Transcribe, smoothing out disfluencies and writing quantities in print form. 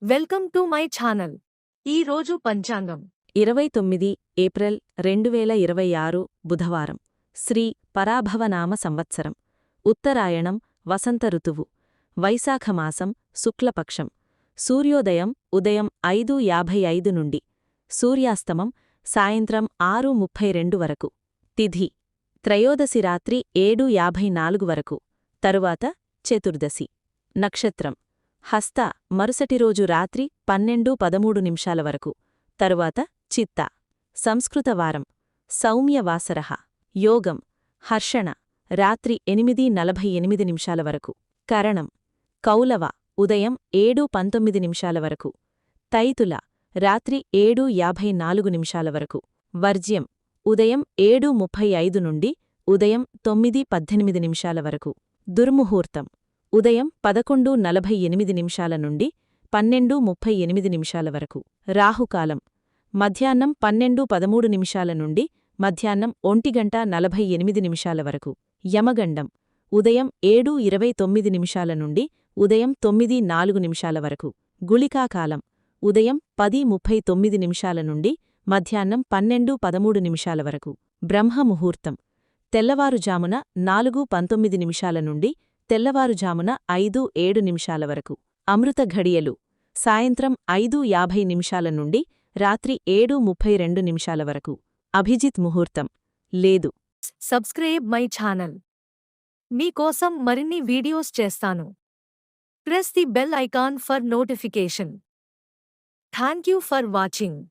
Welcome to my channel. ఈ రోజు పంచాంగం 29 ఏప్రిల్ 2026 బుధవారం. శ్రీ పరాభవనామ సంవత్సరం. ఉత్తరాయణం వసంత ఋతువు. వైశాఖమాసం శుక్లపక్షం. సూర్యోదయం ఉదయం 5:55 నుండి. సూర్యాస్తమం సాయంత్రం 6:32 వరకు. తిథి త్రయోదశి రాత్రి 7:54 వరకు. తరువాత చతుర్దశి. నక్షత్రం హస్త మరుసటి రోజు రాత్రి 12:13 వరకు. తరువాత చిత్త. సంస్కృత వారం సౌమ్యవాసరః. యోగం హర్షణ రాత్రి 8:48 వరకు. కరణం కౌలవ ఉదయం 7:19 వరకు. తైతుల రాత్రి 7:54 వరకు. వర్జ్యం ఉదయం 7:35 నుండి ఉదయం 9:18 వరకు. దుర్ముహూర్తం ఉదయం 11:48 నుండి 12:38 వరకు. రాహుకాలం మధ్యాహ్నం 12:13 నుండి మధ్యాహ్నం 1:48 వరకు. యమగండం ఉదయం 7:29 నుండి ఉదయం 9:04 వరకు. గుళికాకాలం ఉదయం 10:39 నుండి మధ్యాహ్నం 12:13 వరకు. బ్రహ్మముహూర్తం తెల్లవారుజామున 4:19 నుండి తెల్లవారుజామున 5:07 వరకు. అమృత ఘడియలు సాయంత్రం 5:50 నుండి రాత్రి 7:32 వరకు. అభిజిత్ ముహూర్తం లేదు. Subscribe my channel. మీకోసం మరిన్ని వీడియోస్ చేస్తాను. Press the bell icon for notification. Thank you for watching.